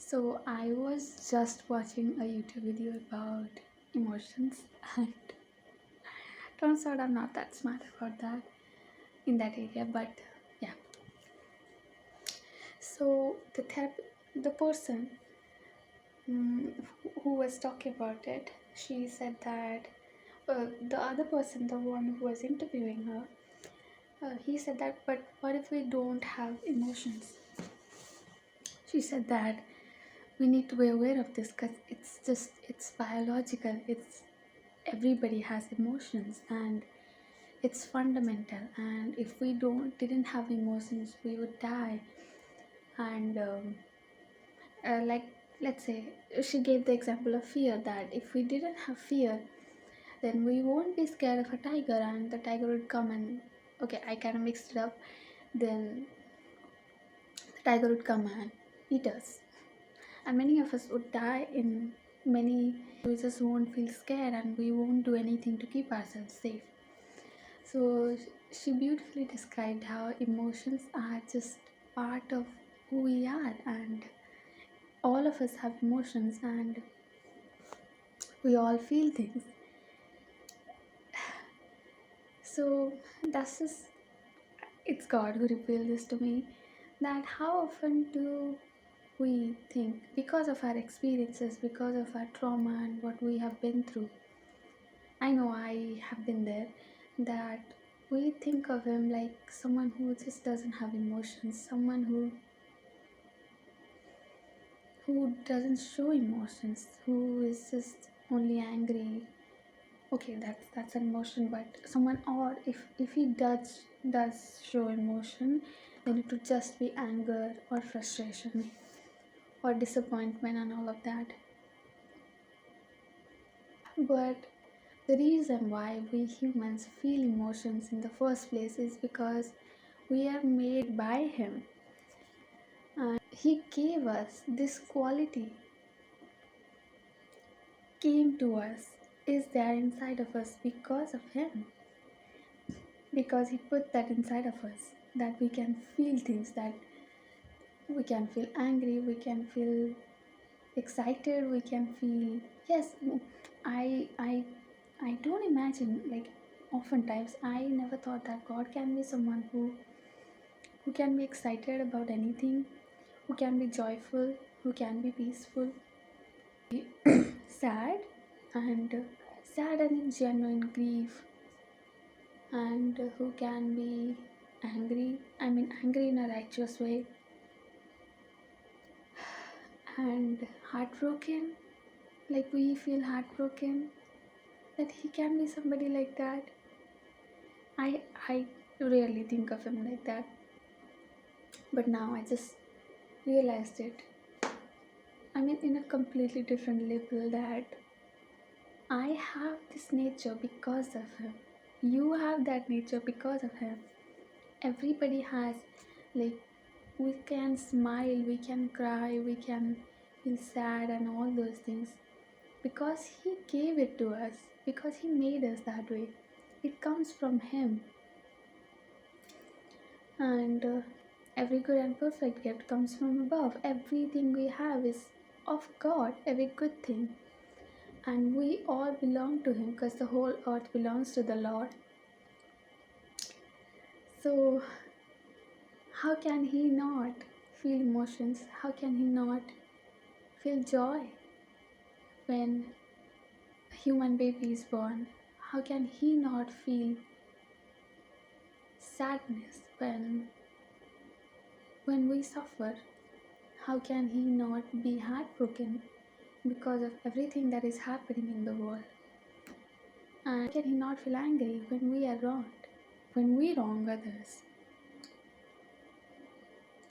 So I was just watching a YouTube video about emotions and turns out I'm not that smart about that in that area, but yeah. So the person who was talking about it, she said that the other person, the one who was interviewing her, he said that, but what if we don't have emotions? She said that we need to be aware of this because it's biological. It's everybody has emotions and it's fundamental, and if we didn't have emotions we would die. And like, let's say she gave the example of fear, that if we didn't have fear then we won't be scared of a tiger and the tiger would come and, okay, I kind of mixed it up, then the tiger would come and eat us, and many of us would die in many. We just won't feel scared and we won't do anything to keep ourselves safe. So she beautifully described how emotions are just part of who we are, and all of us have emotions and we all feel things. So that's just, it's God who revealed this to me, that how often do we think, because of our experiences, because of our trauma and what we have been through, I know I have been there, that we think of him like someone who just doesn't have emotions, someone who doesn't show emotions, who is just only angry. Okay, that's an emotion, but someone, or if he does show emotion, then it would just be anger or frustration or disappointment and all of that. But the reason why we humans feel emotions in the first place is because we are made by him, and he gave us this quality, came to us, is there inside of us because of him, because he put that inside of us, that we can feel things, that we can feel angry, we can feel excited, we can feel, yes. I i i don't imagine, like, oftentimes I never thought that God can be someone who can be excited about anything, who can be joyful, who can be peaceful, sad, and sad and in genuine grief, and who can be angry, I mean angry in a righteous way, and heartbroken, like we feel heartbroken, that he can be somebody like that. I rarely think of him like that, but now I just realized it. I mean, in a completely different level, that I have this nature because of him. You have that nature because of him. Everybody has, like, we can smile, we can cry, we can feel sad, and all those things because he gave it to us, because he made us that way. It comes from him. And every good and perfect gift comes from above. Everything we have is of God, every good thing. And we all belong to him because the whole earth belongs to the Lord. So how can he not feel emotions? How can he not feel joy when a human baby is born? How can he not feel sadness when we suffer? How can he not be heartbroken because of everything that is happening in the world? And can he not feel angry when we are wronged, when we wrong others,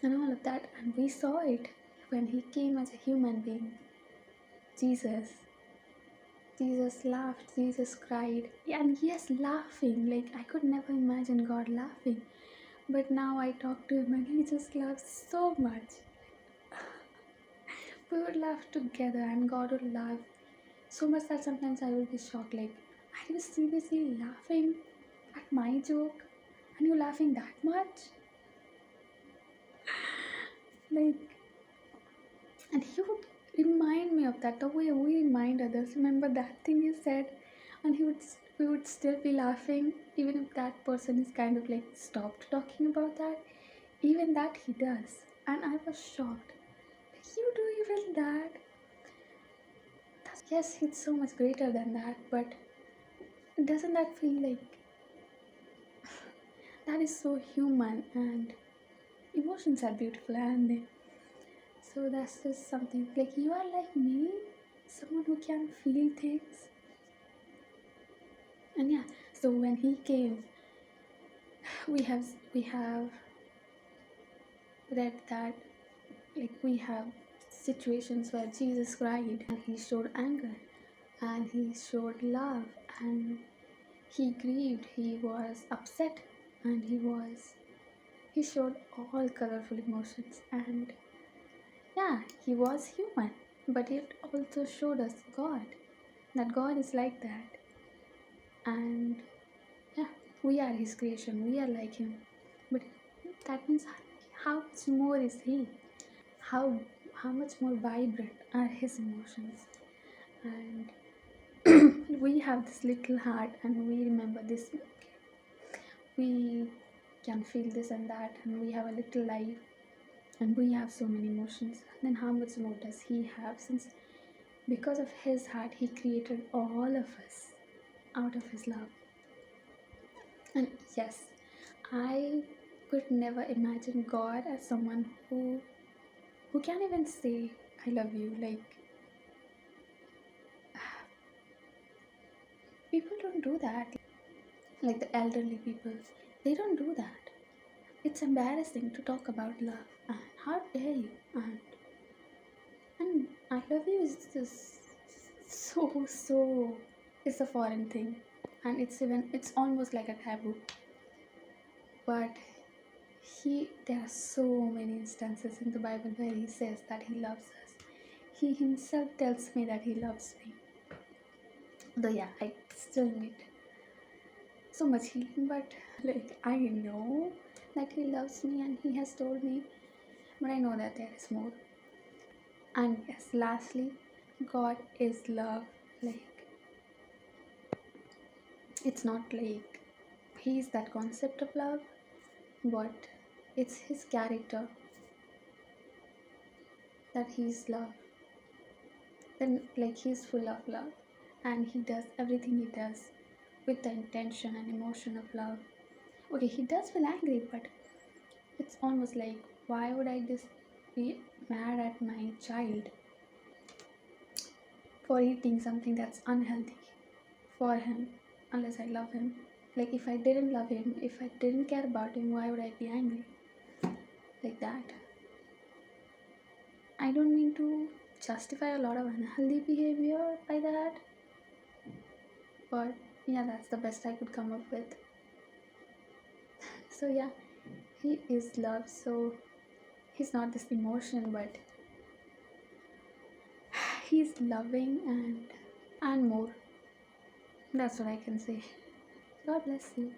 and all of that? And we saw it when he came as a human being. Jesus. Jesus laughed, Jesus cried. And yes, laughing. Like, I could never imagine God laughing. But now I talk to him and he just laughs so much. We would laugh together and God would laugh so much that sometimes I would be shocked, like, are you seriously laughing at my joke? And you laughing that much? Like, And he would remind me of that, the way we remind others. Remember that thing you said? And we would still be laughing, even if that person is kind of like stopped talking about that. Even that he does. And I was shocked. Like, you do even that? Yes, it's so much greater than that, but doesn't that feel like that is so human? And emotions are beautiful, aren't they? So that's just something like you are like me, someone who can feel things. And yeah, so when he came, we have read that, like, we have situations where Jesus cried and he showed anger and he showed love and he grieved, he was upset, and he showed all colorful emotions. And yeah, he was human, but it also showed us God, that God is like that. And yeah, we are his creation, we are like him. But that means how much more is he? How how much more vibrant are his emotions? And we have this little heart and we remember this, we can feel this and that, and we have a little life and we have so many emotions. Then how much more does he have, since because of his heart he created all of us out of his love. And yes, I could never imagine God as someone who can't even say I love you. Like, people don't do that. Like the elderly people, they don't do that. It's embarrassing to talk about love, and how dare you? And I love you is just so it's a foreign thing, and it's almost like a taboo. But there are so many instances in the Bible where he says that he loves us. He himself tells me that he loves me. Though yeah, I still need so much healing, but like, I know that he loves me and he has told me, but I know that there is more. And yes, lastly, God is love. Like, it's not like he's that concept of love, but it's his character that he's love. Then, like, he's full of love and he does everything he does with the intention and emotion of love. Okay, he does feel angry, but it's almost like, why would I just be mad at my child for eating something that's unhealthy for him, unless I love him? Like, if I didn't love him, if I didn't care about him, why would I be angry like that? I don't mean to justify a lot of unhealthy behavior by that, but yeah, that's the best I could come up with. So yeah, he is love. So he's not this emotion, but he's loving and more. That's what I can say. God bless you.